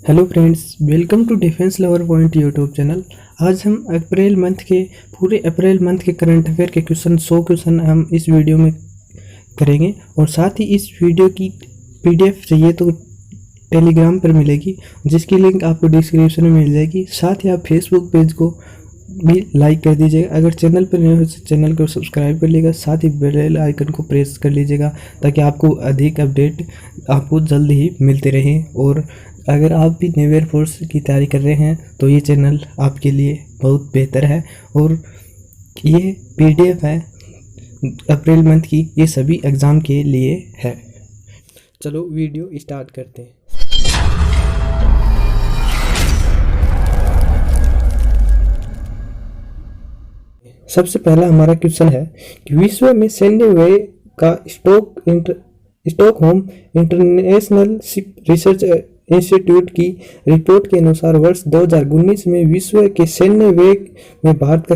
Hello friends, welcome to defence lover point YouTube channel. आज हम पूरे अप्रैल मंथ के करंट अफेयर के 100 क्वेश्चन हम इस वीडियो में करेंगे। और साथ ही इस वीडियो की पीडीएफ चाहिए तो टेलीग्राम पर मिलेगी, जिसकी लिंक आपको डिस्क्रिप्शन में मिल जाएगी। साथ ही आप फेसबुक पेज को भी लाइक कर दीजिएगा। अगर चैनल पर नए हो तो चैनल को सब्सक्राइब कर लीजिएगा। साथ ही बेल आइकन को प्रेस कर लीजिएगा ताकि आपको अधिक अपडेट आपको जल्द ही मिलते रहें। और अगर आप भी नेवी एयरफोर्स की तैयारी कर रहे हैं तो ये चैनल आपके लिए बहुत बेहतर है। और ये पीडीएफ है अप्रैल मंथ की, ये सभी एग्ज़ाम के लिए है। चलो वीडियो स्टार्ट करते हैं। सबसे पहला हमारा क्वेश्चन है कि विश्व में सैन्य व्यय का Stockholm international ship research institute की रिपोर्ट के अनुसार वर्ष 2019 में विश्व के सैन्य व्यय में भारत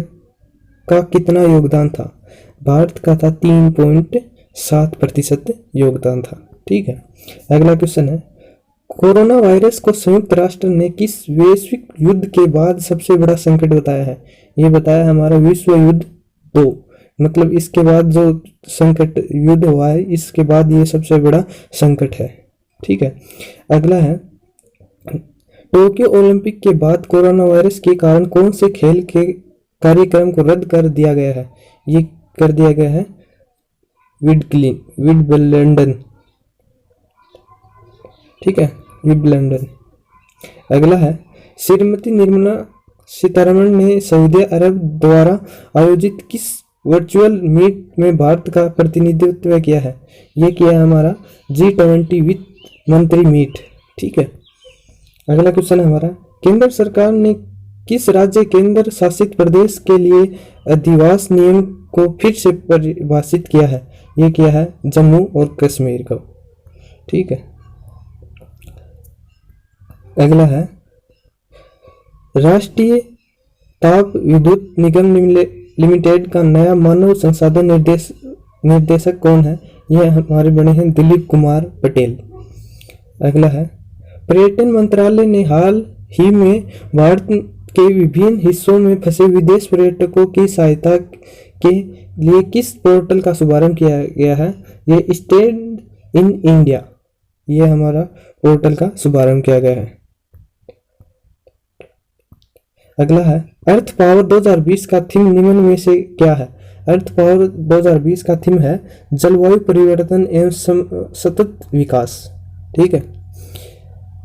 का कितना योगदान था? भारत का था 3.7% योगदान था। ठीक है, अगला क्वेश्चन है, कोरोना वायरस को संयुक्त राष्ट्र ने किस वैश्विक युद्ध के बाद सबसे बड़ा संकट बताया है? ये बताया हमारा विश्व युद्ध 2, मतलब इसके बाद जो संकट युद्ध हुआ है, इसके बाद ये सबसे बड़ा संकट है। ठीक है, अगला है, टोक्यो ओलंपिक के बाद कोरोना वायरस के कारण कौन से खेल के कार्यक्रम को रद्द कर दिया गया है? ये कर दिया गया है विंबलडन। ठीक है, विंबलडन। अगला है, श्रीमती निर्मला सीतारमण ने सऊदी अरब द्वारा आयोजित किस वर्चुअल मीट में भारत का प्रतिनिधित्व किया है? ये किया है हमारा G20 वित्त मंत्री मीट। ठीक है, अगला क्वेश्चन है हमारा, केंद्र सरकार ने किस राज्य केंद्र शासित प्रदेश के लिए अधिवास नियम को फिर से परिभाषित किया है? ये किया है जम्मू और कश्मीर को। ठीक है, अगला है, राष्ट्रीय ताप विद्युत निगम लिमिटेड का नया मानव संसाधन निर्देशक कौन है? यह हमारे बने हैं दिलीप कुमार पटेल। अगला है, पर्यटन मंत्रालय ने हाल ही में भारत के विभिन्न हिस्सों में फंसे विदेश पर्यटकों की सहायता के लिए किस पोर्टल का शुभारंभ किया गया है? ये स्टैंड इन इंडिया, ये हमारा पोर्टल का शुभारंभ किया गया है। अगला है, अर्थ पावर 2020 का थीम निम्न में से क्या है? अर्थ पावर 2020 का थीम है जलवायु परिवर्तन एवं सतत विकास। ठीक है,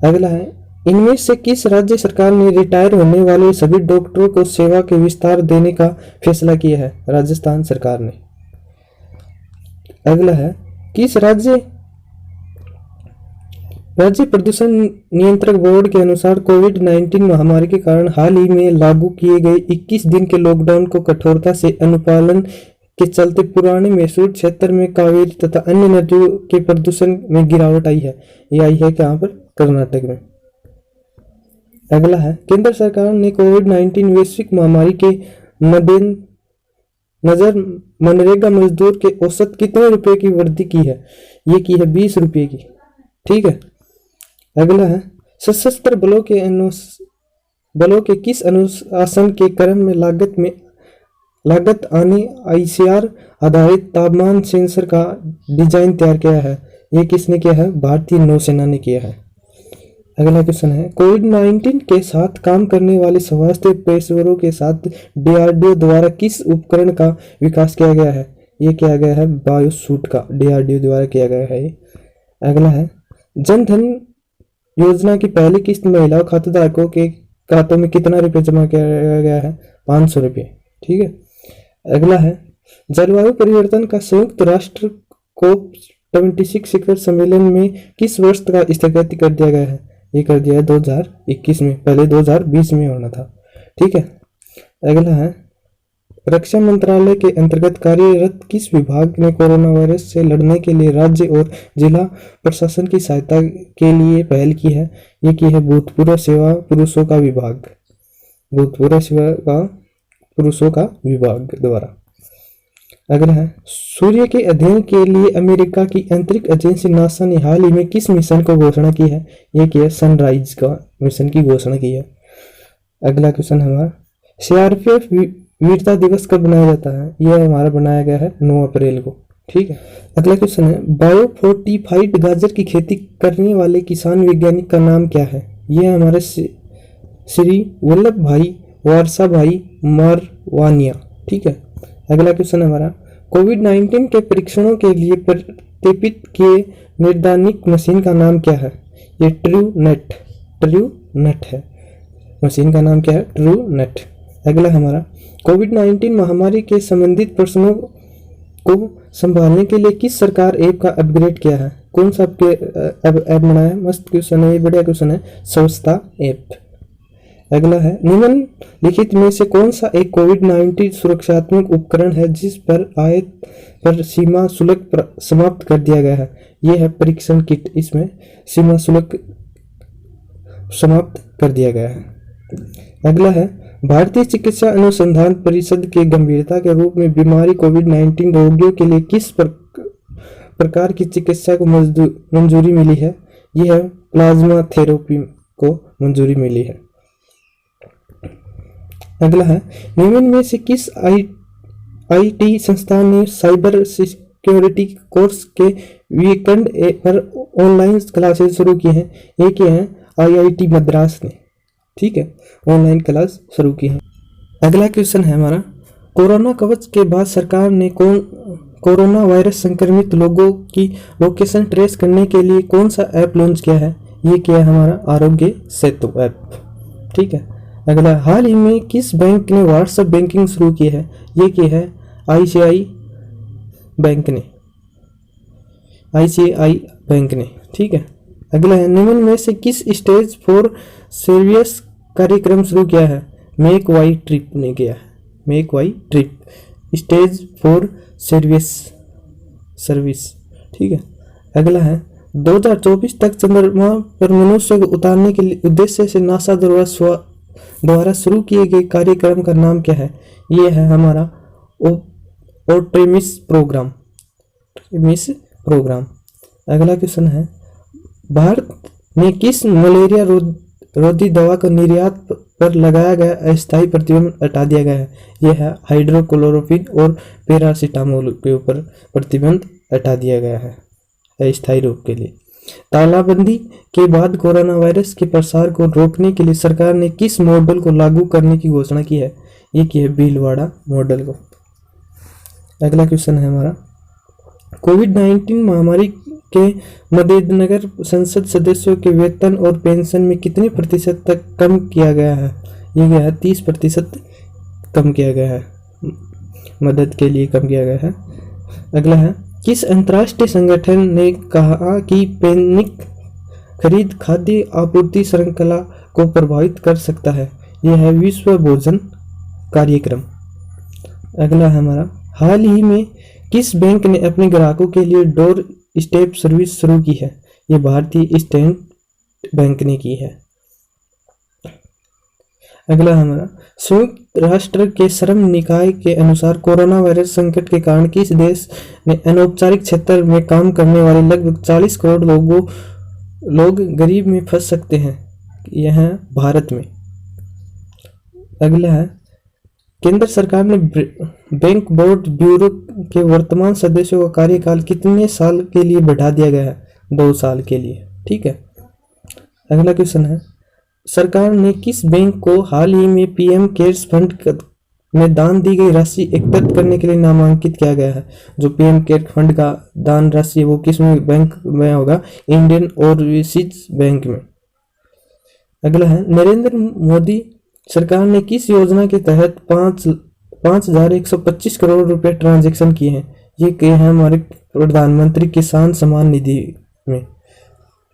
अगला है, इनमें से किस राज्य सरकार ने रिटायर होने वाले सभी डॉक्टरों को सेवा के विस्तार देने का फैसला किया है? राजस्थान सरकार ने। अगला है, किस राज्य प्रदूषण नियंत्रक बोर्ड के अनुसार कोविड-19 महामारी के कारण हाल ही में लागू किए गए 21 दिन के लॉकडाउन को कठोरता से अनुपालन के चलते पुराने मैसूर क्षेत्र में कावेरी तथा अन्य नदियों के प्रदूषण में गिरावट आई है? ये आई है कहाँ पर? कर्नाटक में। अगला है, केंद्र सरकार ने कोविड-19 वैश्विक महामारी के मद्देनजर मनरेगा मजदूर के औसत कितने रुपए की वृद्धि की है? ये की है 20 रुपये की। ठीक है, अगला है, सशस्त्र बलों के किस अनुशासन के क्रम में लागत आने ICR आधारित तापमान सेंसर का डिजाइन तैयार किया है? ये किसने किया है? भारतीय नौसेना ने किया है। अगला क्वेश्चन है, कोविड-19 के साथ काम करने वाले स्वास्थ्य पेशेवरों के साथ DRDO द्वारा किस उपकरण का विकास किया गया है? ये किया गया है बायोसूट का, DRDO द्वारा किया गया है ये। अगला है, जन धन योजना की पहली किस्त महिला खातेदारकों के खातों में कितना रुपये जमा किया गया है? 500 रुपये। ठीक है, अगला है, जलवायु परिवर्तन का संयुक्त राष्ट्र COP26 शिखर सम्मेलन में किस वर्ष का स्थगित कर दिया गया है? ये कर दिया है 2021 में, पहले 2020 में होना था। ठीक है, अगला है, रक्षा मंत्रालय के अंतर्गत कार्यरत किस विभाग ने कोरोना वायरस से लड़ने के लिए राज्य और जिला प्रशासन की सहायता के लिए पहल की है? ये की है भूतपूर्व सेवा पुरुषों का विभाग, भूतपूर्व सेवा का पुरुषों का विभाग द्वारा। अगला है, सूर्य के अध्ययन के लिए अमेरिका की अंतरिक्ष एजेंसी नासा ने हाल ही में किस मिशन को घोषणा की है? ये किया सनराइज का मिशन की घोषणा की है। अगला क्वेश्चन हमारा, सीआरपीएफ वीरता दिवस कब बनाया जाता है? यह हमारा बनाया गया है 9 अप्रैल को। ठीक है। अगला क्वेश्चन है, बायो फोर्टिफाइड गाजर की खेती करने वाले किसान वैज्ञानिक का नाम क्या है? यह हमारे श्री वल्लभ भाई वारसा भाई मारवानिया। ठीक है। अगला क्वेश्चन हमारा, कोविड-19 के परीक्षणों के लिए प्रक्षेपित किए निर्धारित मशीन का नाम क्या है? ये ट्रूनेट है। मशीन का नाम क्या है? ट्रूनेट। अगला हमारा, कोविड-19 महामारी के संबंधित प्रश्नों को संभालने के लिए किस सरकार ऐप का अपग्रेड किया है? कौन सा ऐप बनाया है? मस्त क्वेश्चन है, ये बढ़िया क्वेश्चन है, स्वच्छता ऐप। अगला है, निम्नलिखित में से कौन सा एक कोविड-19 सुरक्षात्मक उपकरण है जिस पर आयात पर सीमा शुल्क समाप्त कर दिया गया है? यह है परीक्षण किट, इसमें सीमा शुल्क समाप्त कर दिया गया है। अगला है, भारतीय चिकित्सा अनुसंधान परिषद के गंभीरता के रूप में बीमारी कोविड-19 रोगियों के लिए किस प्रकार की चिकित्सा को मंजूरी मिली है? यह प्लाज्मा थेरेपी को मंजूरी मिली है। अगला है, निम्न में से किस आईटी संस्थान ने साइबर सिक्योरिटी कोर्स के वीकेंड पर ऑनलाइन क्लासेस शुरू की हैं? ये क्या है? आईआईटी मद्रास ने। ठीक है, ऑनलाइन क्लास शुरू की है। अगला क्वेश्चन है हमारा, कोरोना कवच के बाद सरकार ने कोरोना वायरस संक्रमित लोगों की लोकेशन ट्रेस करने के लिए कौन सा ऐप लॉन्च किया है? ये क्या है? हमारा आरोग्य सेतु ऐप। ठीक है। अगला, हाल ही में किस बैंक ने व्हाट्सएप बैंकिंग शुरू की है? ये क्या है? आईसीआई बैंक ने। ठीक है। अगला है, निम्न में से किस स्टेज 4 सर्विस कार्यक्रम शुरू किया है? मेक वाई ट्रिप ने किया है। Make why trip stage 4 service. ठीक है। अगला है, 2024 तक चंद्रमा पर मनुष्य को उतारने के लिए उद्देश्य से नासा द्वारा शुरू किए गए कार्यक्रम का नाम क्या है? ये है हमारा आर्टेमिस प्रोग्राम। अगला क्वेश्चन है, भारत में किस मलेरिया रोधी दवा का निर्यात पर लगाया गया अस्थायी प्रतिबंध हटा दिया गया है? यह है हाइड्रोक्लोरोक्विन और पैरासीटामोल के ऊपर प्रतिबंध हटा दिया गया है अस्थायी रूप के लिए। तालाबंदी के बाद कोरोना वायरस के प्रसार को रोकने के लिए सरकार ने किस मॉडल को लागू करने की घोषणा की है? ये की है भीलवाड़ा मॉडल को। अगला क्वेश्चन है हमारा, कोविड-19 महामारी के मद्देनजर संसद सदस्यों के वेतन और पेंशन में कितने प्रतिशत तक कम किया गया है? ये क्या है? 30% कम किया गया है, मदद के लिए कम किया गया है। अगला है, किस अंतर्राष्ट्रीय संगठन ने कहा कि पैनिक खरीद खाद्य आपूर्ति श्रृंखला को प्रभावित कर सकता है? यह है विश्व भोजन कार्यक्रम। अगला है हमारा, हाल ही में किस बैंक ने अपने ग्राहकों के लिए डोर स्टेप सर्विस शुरू की है? यह भारतीय स्टेट बैंक ने की है। अगला हमारा, संयुक्त राष्ट्र के श्रम निकाय के अनुसार कोरोना वायरस संकट के कारण किस देश ने अनौपचारिक क्षेत्र में काम करने वाले लगभग 40 करोड़ लोग गरीब में फंस सकते हैं? यह है भारत में। अगला है, केंद्र सरकार ने बैंक बोर्ड ब्यूरो के वर्तमान सदस्यों का कार्यकाल कितने साल के लिए बढ़ा दिया गया है? 2 साल के लिए। ठीक है। अगला क्वेश्चन है, सरकार ने किस बैंक को हाल ही में पीएम केयर्स फंड में दान दी गई राशि एकत्रित करने के लिए नामांकित किया गया है? जो पीएम केयर फंड का दान राशि है वो किस बैंक में होगा? इंडियन ओवरसीज बैंक में। अगला है, नरेंद्र मोदी सरकार ने किस योजना के तहत 5,125 करोड़ रुपए ट्रांजैक्शन किए हैं? ये किए हैं हमारे प्रधानमंत्री किसान सम्मान निधि में।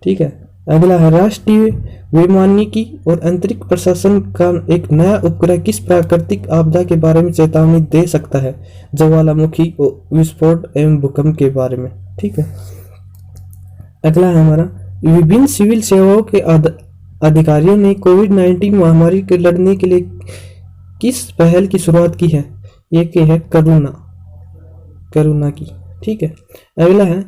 ठीक है। अगला है, राष्ट्रीय वैमानिकी और अंतरिक्ष प्रशासन का एक नया उपग्रह किस प्राकृतिक आपदा के बारे में चेतावनी दे सकता है? ज्वालामुखी विस्फोट एवं भूकंप के बारे में। ठीक है। अगला है हमारा, विभिन्न सिविल सेवाओं के अधिकारियों ने कोविड-19 महामारी के लड़ने के लिए किस पहल की शुरुआत की है? ये क्या है? करुणा करुणा की। ठीक है, अगला है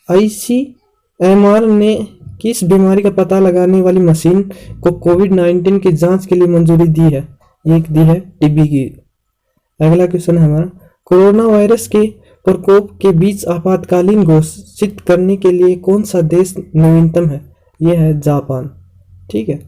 ICMR ने किस बीमारी का पता लगाने वाली मशीन को कोविड-19 की जांच के लिए मंजूरी दी है? ये दी है टीबी की। अगला क्वेश्चन है हमारा, कोरोना वायरस के प्रकोप के बीच आपातकालीन घोषित करने के लिए कौन सा देश नवीनतम है? यह है जापान। ठीक है,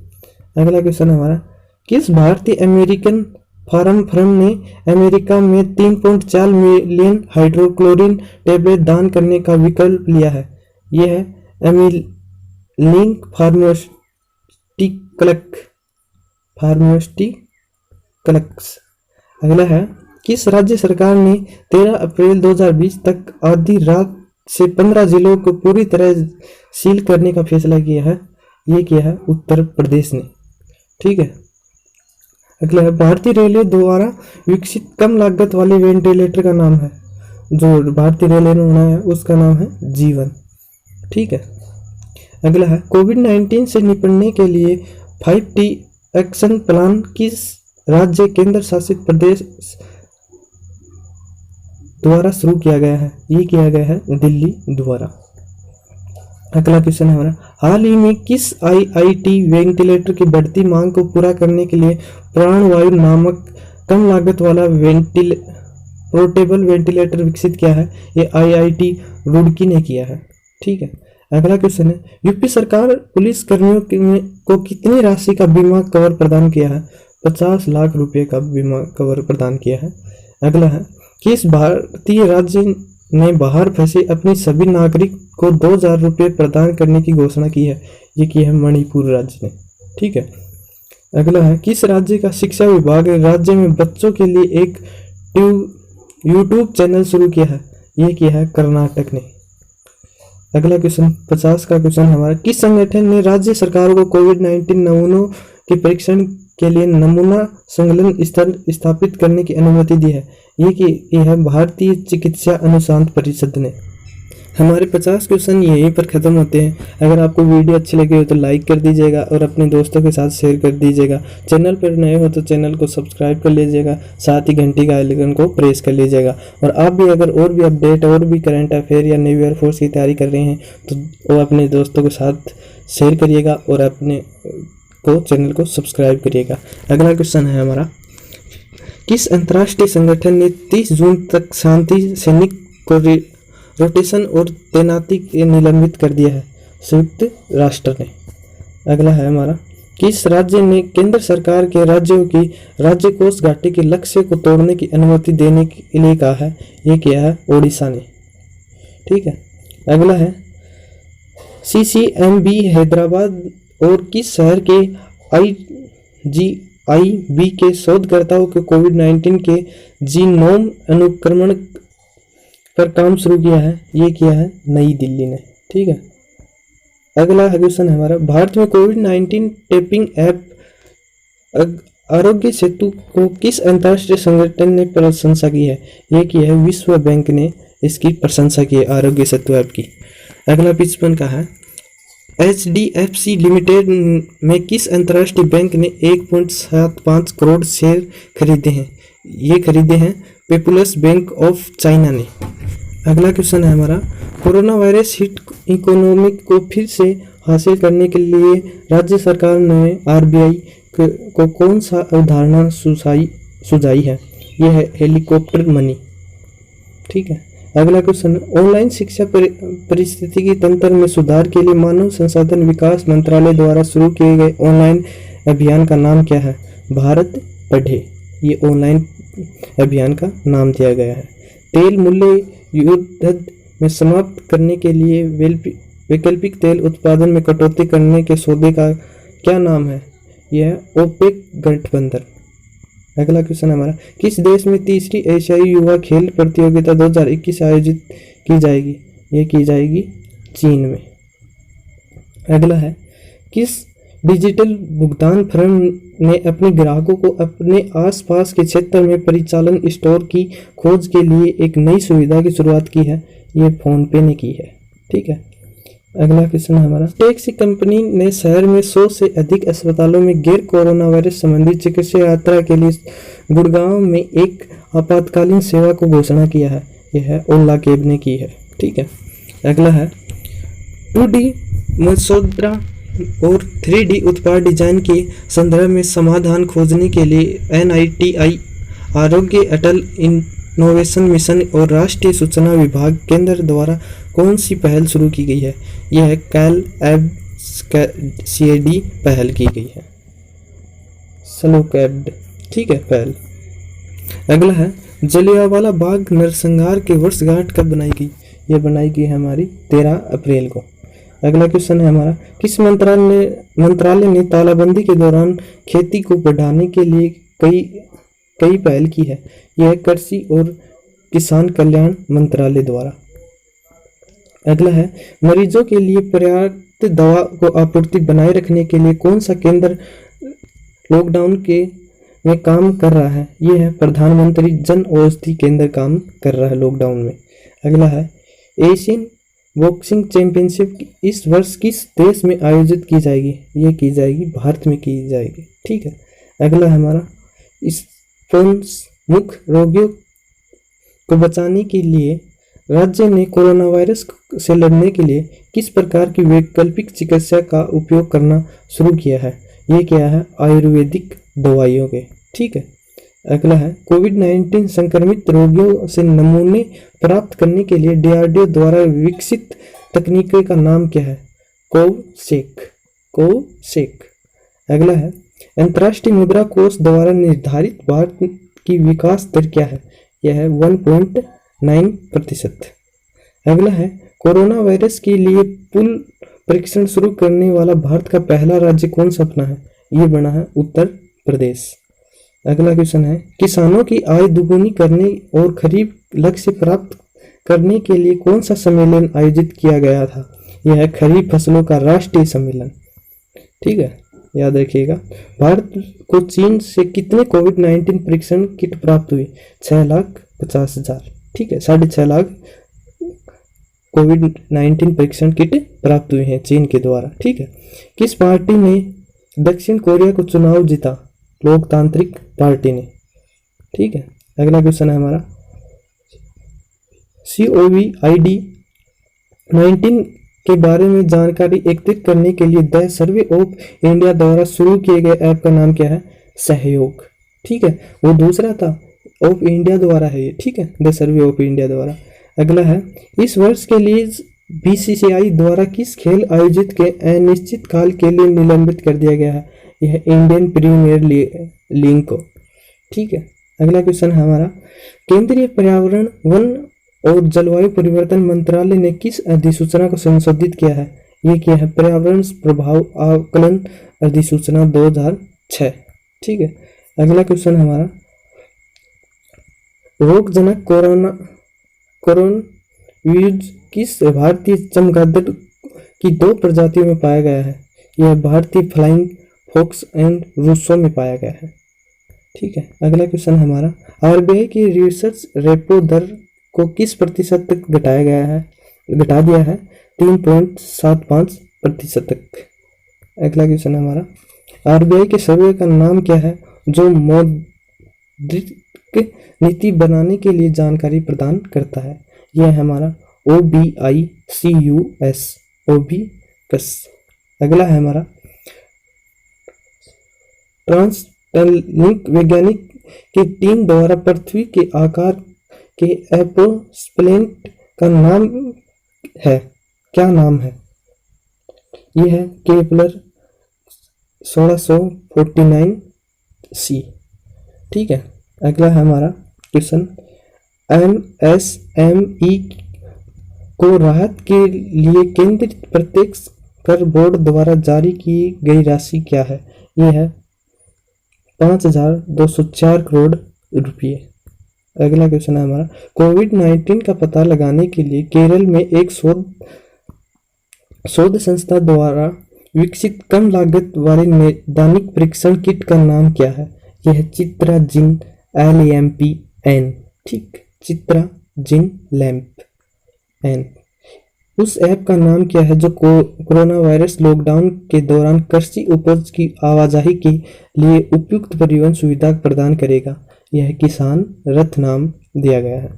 अगला क्वेश्चन है हमारा, किस भारतीय अमेरिकन फार्म फर्म ने अमेरिका में 3.4 मिलियन हाइड्रोक्लोरिन टेबलेट दान करने का विकल्प लिया है? यह है एमिलिंक फार्मास्यूटिकल्स। अगला है, किस राज्य सरकार ने 13 अप्रैल 2020 तक आधी रात से 15 जिलों को पूरी तरह सील करने का फैसला किया है? ये किया है उत्तर प्रदेश ने। ठीक है, अगला है, भारतीय रेलवे द्वारा विकसित कम लागत वाले वेंटिलेटर का नाम है? जो भारतीय रेलवे ने बनाया है उसका नाम है जीवन। ठीक है, अगला है, कोविड-19 से निपटने के लिए 5T एक्शन प्लान किस राज्य केंद्र शासित प्रदेश द्वारा शुरू किया गया है? ये किया गया है दिल्ली द्वारा। अगला क्वेश्चन है हमारा, हाल ही में किस IIT वेंटिलेटर की बढ़ती मांग को पूरा करने के लिए प्राणवायु नामक कम लागत वाला पोर्टेबल वेंटिलेटर विकसित किया है? ये IIT रुड़की ने किया है। ठीक है, अगला क्वेश्चन है, यूपी सरकार पुलिस कर्मियों को कितनी राशि का बीमा कवर प्रदान किया है? 50 लाख रुपए का बीमा कवर प्रदान किया है। अगला है, किस भारतीय राज्य ने बाहर फंसे अपने सभी नागरिक को 2000 रुपये प्रदान करने की घोषणा की है? ये की है मणिपुर राज्य ने। ठीक है, अगला है, किस राज्य का शिक्षा विभाग राज्य में बच्चों के लिए एक YouTube चैनल शुरू किया है? ये किया है कर्नाटक ने। अगला क्वेश्चन 50 का क्वेश्चन हमारा, किस संगठन ने राज्य सरकारों को कोविड-19 नमूनों के परीक्षण के लिए नमूना संकलन स्थल स्थापित करने की अनुमति दी है? ये है भारतीय चिकित्सा अनुसंधान परिषद ने। हमारे 50 क्वेश्चन यहीं पर ख़त्म होते हैं। अगर आपको वीडियो अच्छी लगी हो तो लाइक कर दीजिएगा और अपने दोस्तों के साथ शेयर कर दीजिएगा। चैनल पर नए हो तो चैनल को सब्सक्राइब कर लीजिएगा, साथ ही घंटी का आइकन को प्रेस कर लीजिएगा। और आप भी अगर और भी अपडेट और भी करंट अफेयर या न्यू ईयर फोर्स की तैयारी कर रहे हैं तो वो अपने दोस्तों के साथ शेयर करिएगा और अपने को चैनल को सब्सक्राइब करिएगा। अगला क्वेश्चन है हमारा, किस अंतर्राष्ट्रीय संगठन ने 30 जून तक शांति सैनिक को रोटेशन और तैनाती के निलंबित कर दिया है? संयुक्त राष्ट्र ने। अगला है हमारा, किस राज्य ने केंद्र सरकार के राज्यों की राज्य कोष घाटे के लक्ष्य को तोड़ने की अनुमति देने के लिए कहा है? ये किया है ओडिशा ने। ठीक है, अगला है, CCMB हैदराबाद और किस शहर के IGIB के शोधकर्ताओं को कोविड-19 के जीनोम अनुक्रमण पर काम शुरू किया है? ये किया है नई दिल्ली ने। ठीक है, अगला क्वेश्चन है हमारा, भारत में कोविड-19 टेस्टिंग ऐप आरोग्य सेतु को किस अंतर्राष्ट्रीय संगठन ने प्रशंसा की है? ये की है विश्व बैंक ने इसकी प्रशंसा की है आरोग्य सेतु ऐप की। अगला 55 का है, HDFC लिमिटेड में किस अंतर्राष्ट्रीय बैंक ने 1.75 करोड़ शेयर खरीदे हैं? ये खरीदे हैं पीपुल्स बैंक ऑफ चाइना ने। अगला क्वेश्चन है हमारा, कोरोना वायरस हिट इकोनॉमी को फिर से हासिल करने के लिए राज्य सरकार ने RBI को कौन सा अवधारणा सुझाई है? यह है हेलीकॉप्टर मनी। ठीक है, अगला क्वेश्चन, ऑनलाइन शिक्षा परिस्थितिकी तंत्र में सुधार के लिए मानव संसाधन विकास मंत्रालय द्वारा शुरू किए गए ऑनलाइन अभियान का नाम क्या है? भारत पढ़े, ये ऑनलाइन अभियान का नाम दिया गया है। तेल मूल्य युद्ध में समाप्त करने के लिए वैकल्पिक तेल उत्पादन में कटौती करने के सौदे का क्या नाम है? यह ओपेक गठबंधन। अगला क्वेश्चन हमारा, किस देश में तीसरी एशियाई युवा खेल प्रतियोगिता 2021 आयोजित की जाएगी? यह की जाएगी चीन में। अगला है, किस डिजिटल भुगतान फर्म ने अपने ग्राहकों को अपने आसपास के क्षेत्र में परिचालन स्टोर की खोज के लिए एक नई सुविधा की शुरुआत की है? ये फोनपे ने की है। ठीक है, अगला क्वेश्चन हमारा, टैक्सी कंपनी ने शहर में 100 से अधिक अस्पतालों में गैर कोरोना वायरस संबंधी चिकित्सा यात्रा के लिए गुड़गांव में एक आपातकालीन सेवा को घोषणा किया है? यह है ओला कैब ने की है। ठीक है, अगला है 2D मसौदा और 3D उत्पाद डिजाइन के संदर्भ में समाधान खोजने के लिए NITI आरोग्य अटल इनोवेशन मिशन और राष्ट्रीय सूचना विभाग केंद्र द्वारा कौन सी पहल शुरू की गई है? यह कैल एब CAD पहल की गई है, स्लो कैब्ड। ठीक है, पहल। अगला है जलियांवाला बाग नरसंहार के वर्षगांठ कब बनाई गई? यह बनाई गई है हमारी 13 अप्रैल को। अगला क्वेश्चन है हमारा, किस मंत्रालय ने तालाबंदी के दौरान खेती को बढ़ाने के लिए कई पहल की है? यह कृषि और किसान कल्याण मंत्रालय द्वारा। अगला है मरीजों के लिए पर्याप्त दवा को आपूर्ति बनाए रखने के लिए कौन सा केंद्र लॉकडाउन में काम कर रहा है? यह है प्रधानमंत्री जन औषधि केंद्र काम कर रहा है लॉकडाउन में। अगला है एशियन बॉक्सिंग चैंपियनशिप इस वर्ष किस देश में आयोजित की जाएगी? ये की जाएगी भारत में की जाएगी। ठीक है, अगला हमारा मुख रोगियों को बचाने के लिए राज्य ने कोरोना वायरस से लड़ने के लिए किस प्रकार की वैकल्पिक चिकित्सा का उपयोग करना शुरू किया है? ये क्या है? आयुर्वेदिक दवाइयों के। ठीक है, अगला है कोविड-19 संक्रमित रोगियों से नमूने प्राप्त करने के लिए DRDO द्वारा विकसित तकनीक का नाम क्या है? कोवैक्स। अगला है अंतर्राष्ट्रीय मुद्रा कोष द्वारा निर्धारित भारत की विकास दर क्या है? यह है 1.9%। अगला है कोरोना वायरस के लिए पूल परीक्षण शुरू करने वाला भारत का पहला राज्य कौन सा बना है? ये बना है उत्तर प्रदेश। अगला क्वेश्चन है किसानों की आय दुगुनी करने और खरीफ लक्ष्य प्राप्त करने के लिए कौन सा सम्मेलन आयोजित किया गया था? यह है खरीफ फसलों का राष्ट्रीय सम्मेलन। ठीक है, याद रखिएगा। भारत को चीन से कितने कोविड-19 परीक्षण किट प्राप्त हुई? 6,50,000। ठीक है, 6.5 लाख कोविड-19 परीक्षण किट प्राप्त हुए हैं चीन के द्वारा। ठीक है, किस पार्टी ने दक्षिण कोरिया को चुनाव जीता? लोकतांत्रिक पार्टी ने। ठीक है, अगला क्वेश्चन है हमारा COVID-19 के बारे में जानकारी एकत्रित करने के लिए द सर्वे ऑफ इंडिया द्वारा शुरू किए गए ऐप का नाम क्या है? सहयोग। ठीक है, वो दूसरा था ऑफ इंडिया द्वारा है ये। ठीक है, द सर्वे ऑफ इंडिया द्वारा। अगला है इस वर्ष के लिए BCCI द्वारा किस खेल आयोजित के अनिश्चित काल के लिए निलंबित कर दिया गया है? यह इंडियन प्रीमियर लीग को। ठीक है, अगला क्वेश्चन है हमारा केंद्रीय पर्यावरण वन और जलवायु परिवर्तन मंत्रालय ने किस अधिसूचना को संशोधित किया है? ये किया है पर्यावरण प्रभाव आकलन अधिसूचना 2006। ठीक है, अगला क्वेश्चन हमारा रोगजनक कोरोना वीज किस भारतीय चमगादड़ की 2 प्रजातियों में पाया गया है? यह भारतीय फ्लाइंग फॉक्स एंड रूसो में पाया गया है। ठीक है, अगला क्वेश्चन हमारा RBI की रिसर्च रेपो दर को किस प्रतिशत तक घटा दिया है? 3.75% तक। अगला क्वेश्चन हमारा RBI के सर्वे का नाम क्या है जो मौद्रिक नीति बनाने के लिए जानकारी प्रदान करता है? यह है हमारा OBICUS। अगला है हमारा ट्रांसलिंक वैज्ञानिक की टीम द्वारा पृथ्वी के आकार के एप्सोप्लेनेट का नाम है, क्या नाम है? यह है केपलर 1649c। ठीक है, अगला है हमारा क्वेश्चन MSME को राहत के लिए केंद्रीय प्रत्यक्ष कर बोर्ड द्वारा जारी की गई राशि क्या है? यह है 5,204 करोड़ रुपये। अगला क्वेश्चन है हमारा कोविड-19 का पता लगाने के लिए केरल में एक शोध संस्था द्वारा विकसित कम लागत वाले नैदानिक परीक्षण किट का नाम क्या है? यह है चित्राजिन LAMP-N। ठीक, चित्राजिन LAMP-N। उस ऐप का नाम क्या है जो कोरोना वायरस लॉकडाउन के दौरान कृषि उपज की आवाजाही के लिए उपयुक्त परिवहन सुविधा प्रदान करेगा? यह किसान रथ नाम दिया गया है।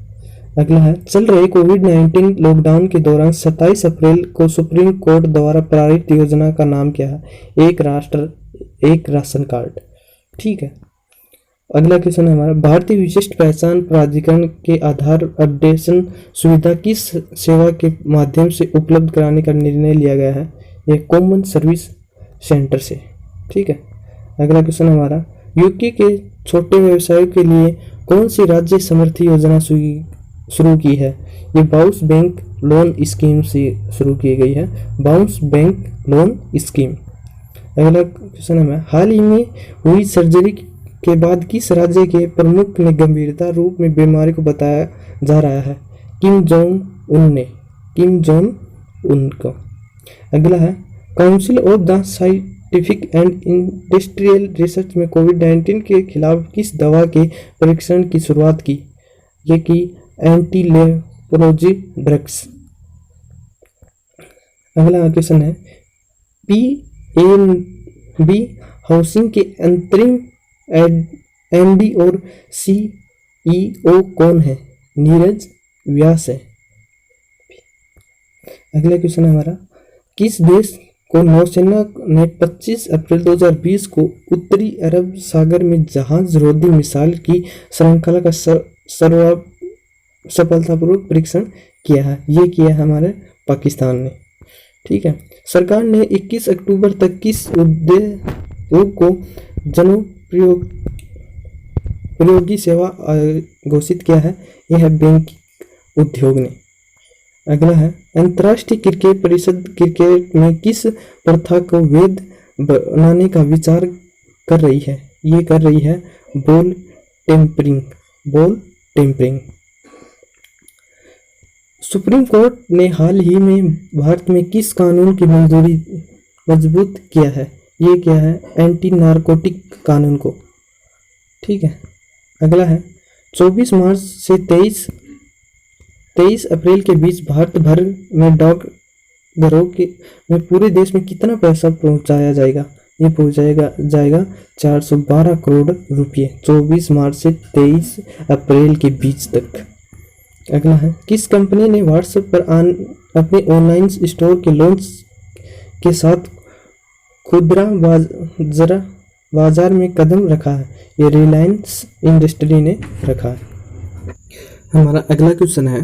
अगला है, चल रहे कोविड-19 लॉकडाउन के दौरान 27 अप्रैल को सुप्रीम कोर्ट द्वारा पारित योजना का नाम क्या है? एक राष्ट्र एक राशन कार्ड। ठीक है। अगला क्वेश्चन है हमारा, भारतीय विशिष्ट पहचान प्राधिकरण के आधार अपडेशन सुविधा किस सेवा के माध्यम से उपलब्ध कराने का निर्णय लिया गया है? यह कॉमन सर्विस सेंटर से। ठीक है। अगला क्वेश्चन हमारा, यूके के छोटे व्यवसायों के लिए कौन सी राज्य समृद्धि योजना शुरू की है? ये बाउंस बैंक लोन स्कीम से शुरू की गई है, बाउंस बैंक लोन स्कीम। अगला क्वेश्चन है, हाल ही में हुई सर्जरी के बाद किस राज्य के प्रमुख ने गंभीरता रूप में बीमारी को बताया जा रहा है? किम जोंग उन को। अगला है, council of the scientific and industrial research में कोविड-19 के खिलाफ किस दवा के परीक्षण की शुरुआत की? ये की एंटीलेप्रोजी ड्रग्स। अगला क्वेश्चन है, पीएनबी हाउसिंग के अंतरिम एमडी और सीईओ कौन है? नीरज व्यास है। अगला क्वेश्चन है हमारा, किस देश को नौसेना ने 25 अप्रैल 2020 को उत्तरी अरब सागर में जहाज रोधी मिसाइल की श्रृंखला का सफलतापूर्वक परीक्षण किया है? ये किया है हमारे पाकिस्तान ने। ठीक है। सरकार ने 21 अक्टूबर तक किस उद्योग को जनोपयोगी सेवा घोषित किया है? यह है बैंकिंग उद्योग ने। अगला है, अंतर्राष्ट्रीय क्रिकेट परिषद क्रिकेट में किस प्रथा को वैध बनाने का विचार कर रही है? ये कर रही है बॉल टेम्परिंग। सुप्रीम कोर्ट ने हाल ही में भारत में किस कानून की मंजूरी मजबूत किया है? ये क्या है? एंटी नारकोटिक कानून को। ठीक है। अगला है, 24 मार्च से 23 अप्रैल के बीच भारत भर में डाक घरों के में पूरे देश में कितना पैसा पहुंचाया जाएगा? ये पहुंचाया जाएगा 412 करोड़ रुपये 24 मार्च से 23 अप्रैल के बीच तक। अगला है, किस कंपनी ने व्हाट्सएप पर अपने ऑनलाइन स्टोर के लॉन्च के साथ खुदरा बाजार में कदम रखा है? ये रिलायंस इंडस्ट्री ने रखा है। हमारा अगला क्वेश्चन है,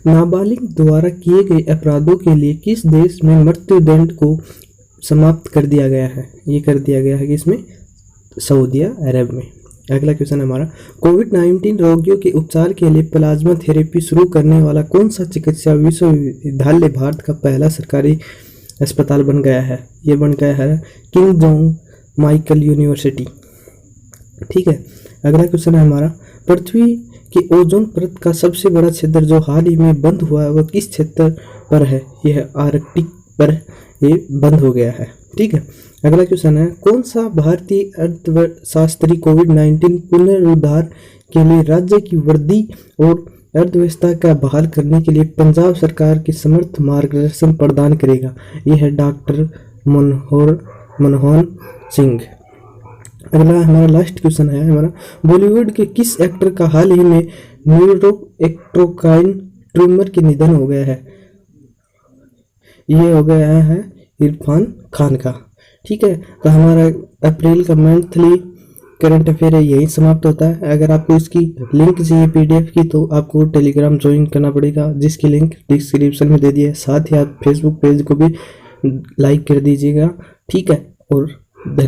नाबालिग द्वारा किए गए अपराधों के लिए किस देश में मृत्युदंड को समाप्त कर दिया गया है? ये कर दिया गया है कि इसमें सऊदी अरब में। अगला क्वेश्चन हमारा, कोविड-19 रोगियों के उपचार के लिए प्लाज्मा थेरेपी शुरू करने वाला कौन सा चिकित्सा विश्वविद्यालय भारत का पहला सरकारी अस्पताल बन गया है? ये बन गया है किंग जॉन माइकल यूनिवर्सिटी। ठीक है। अगला क्वेश्चन है हमारा, पृथ्वी की ओजोन परत का सबसे बड़ा छिद्र जो हाल ही में बंद हुआ है वह किस क्षेत्र पर है? यह आर्कटिक पर ये बंद हो गया है। ठीक है। अगला क्वेश्चन है, कौन सा भारतीय अर्थशास्त्री कोविड-19 पुनरुद्धार के लिए राज्य की वृद्धि और अर्थव्यवस्था का बहाल करने के लिए पंजाब सरकार के समर्थ मार्गदर्शन प्रदान करेगा? यह है डॉक्टर मनमोहन सिंह। अगला हमारा लास्ट क्वेश्चन है हमारा, बॉलीवुड के किस एक्टर का हाल ही में न्यूरोएक्टोकाइन ट्यूमर के निधन हो गया है? ये हो गया है इरफान खान का। ठीक है। तो हमारा अप्रैल का मंथली करंट अफेयर है यही समाप्त होता है। अगर आपको इसकी लिंक चाहिए पीडीएफ की तो आपको टेलीग्राम ज्वाइन करना पड़ेगा, जिसकी लिंक डिस्क्रिप्शन में दे दी है। साथ ही आप फेसबुक पेज को भी लाइक कर दीजिएगा। ठीक है। और धन्यवाद।